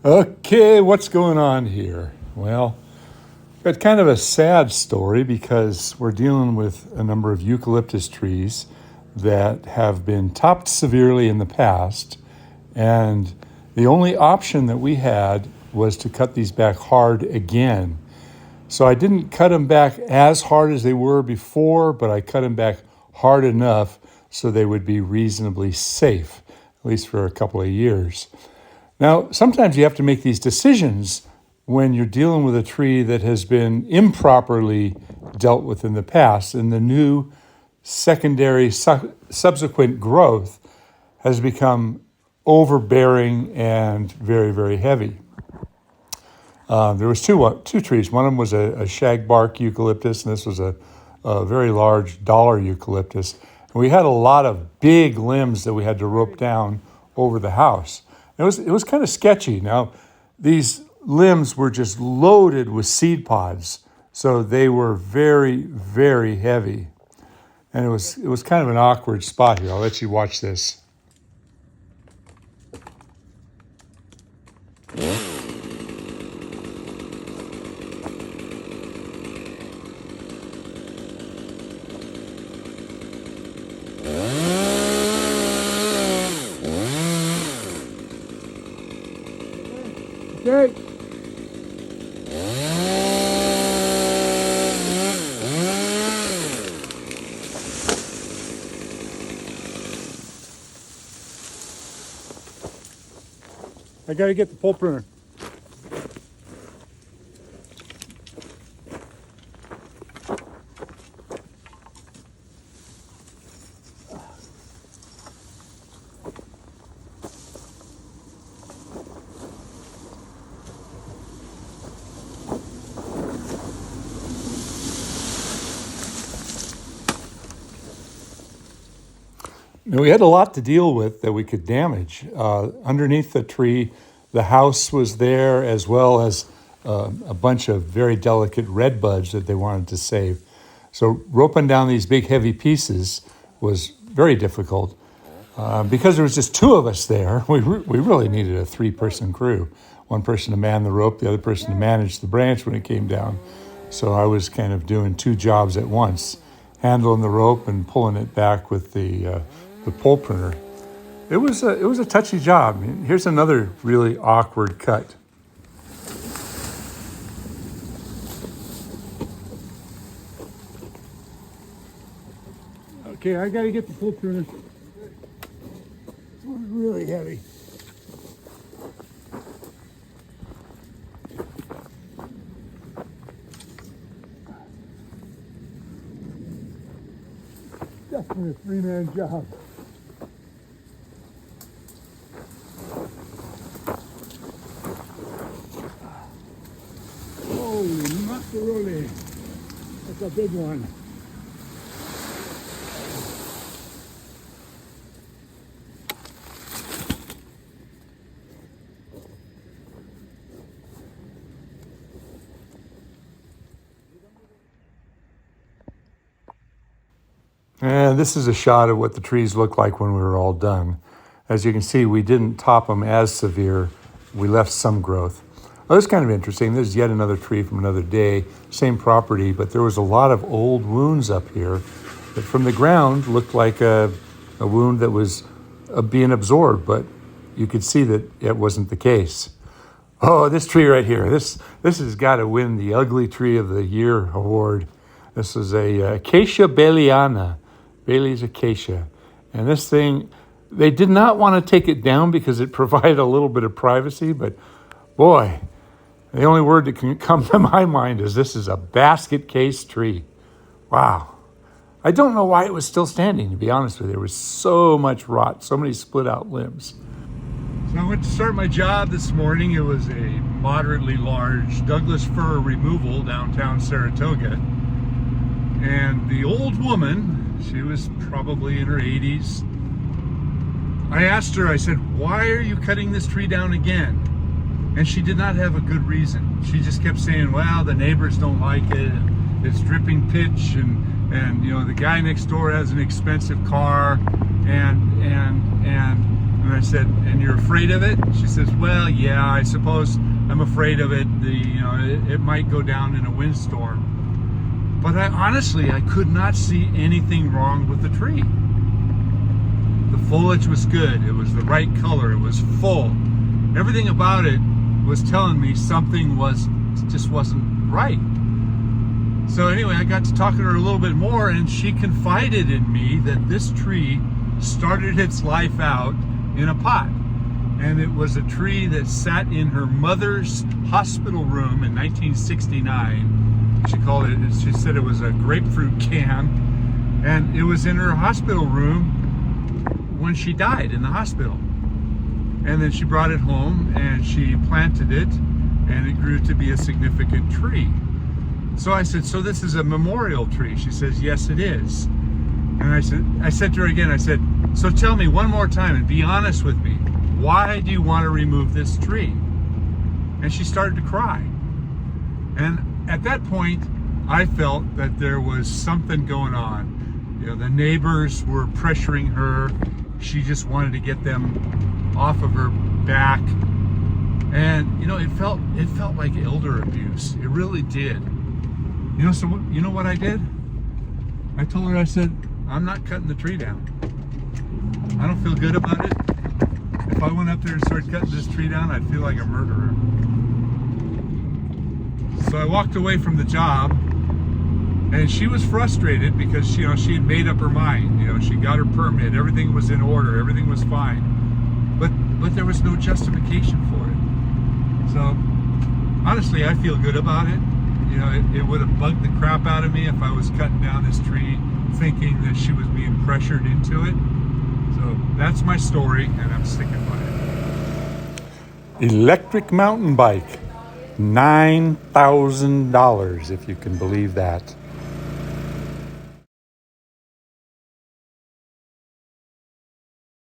Okay, what's going on here? Well, it's kind of a sad story because we're dealing with a number of eucalyptus trees that have been topped severely in the past, and the only option that we had was to cut these back hard again. So I didn't cut them back as hard as they were before, but I cut them back hard enough so they would be reasonably safe, at least for a couple of years. Now, sometimes you have to make these decisions when you're dealing with a tree that has been improperly dealt with in the past, and the new secondary subsequent growth has become overbearing and very, very heavy. There was two trees. One of them was a shagbark eucalyptus, and this was a very large dollar eucalyptus. And we had a lot of big limbs that we had to rope down over the house. It was kind of sketchy. Now, these limbs were just loaded with seed pods, so they were very, very heavy. And it was kind of an awkward spot here. I'll let you watch this. Okay. I gotta get the pole pruner. Now, we had a lot to deal with that we could damage. Underneath the tree, the house was there, as well as a bunch of very delicate red buds that they wanted to save. So roping down these big heavy pieces was very difficult. Because there was just two of us there, we really needed a three-person crew. One person to man the rope, the other person to manage the branch when it came down. So I was kind of doing two jobs at once, handling the rope and pulling it back with the pole pruner. It was a touchy job. Here's another really awkward cut. Okay, I gotta get the pole pruner. This one's really heavy. Definitely a three-man job. Holy macaroni. That's a big one. And this is a shot of what the trees looked like when we were all done. As you can see, we didn't top them as severe. We left some growth. Oh, this is kind of interesting. There's yet another tree from another day, same property, but there was a lot of old wounds up here that from the ground looked like a wound that was being absorbed, but you could see that it wasn't the case. Oh, this tree right here. This has got to win the Ugly Tree of the Year award. This is a Acacia baileyana, Bailey's acacia. And this thing, they did not want to take it down because it provided a little bit of privacy, but boy, the only word that can come to my mind is this is a basket case tree. Wow. I don't know why it was still standing, to be honest with you. There was so much rot, so many split out limbs. So I went to start my job this morning. It was a moderately large Douglas fir removal downtown Saratoga. And the old woman, she was probably in her 80s. I asked her, I said, why are you cutting this tree down again? And she did not have a good reason. She just kept saying, well, the neighbors don't like it. It's dripping pitch, and you know, the guy next door has an expensive car, and And I said, and you're afraid of it? She says, well, yeah, I suppose I'm afraid of it. It might go down in a windstorm. But I could not see anything wrong with the tree. The foliage was good. It was the right color. It was full. Everything about it was telling me something just wasn't right. So anyway, I got to talking to her a little bit more, and she confided in me that this tree started its life out in a pot. And it was a tree that sat in her mother's hospital room in 1969. She said it was a grapefruit can. And it was in her hospital room when she died in the hospital. And then she brought it home and she planted it, and it grew to be a significant tree. So I said, so this is a memorial tree? She says, yes, it is. And I said to her again, I said, so tell me one more time and be honest with me. Why do you want to remove this tree? And she started to cry. And at that point, I felt that there was something going on. The neighbors were pressuring her. She just wanted to get them off of her back. And, it felt like elder abuse. It really did. So you know what I did? I told her, I said, I'm not cutting the tree down. I don't feel good about it. If I went up there and started cutting this tree down, I'd feel like a murderer. So I walked away from the job, and she was frustrated because she had made up her mind. She got her permit, everything was in order, everything was fine. But there was no justification for it. So honestly, I feel good about it. It would have bugged the crap out of me if I was cutting down this tree thinking that she was being pressured into it. So that's my story, and I'm sticking by it. Electric mountain bike, $9,000, if you can believe that.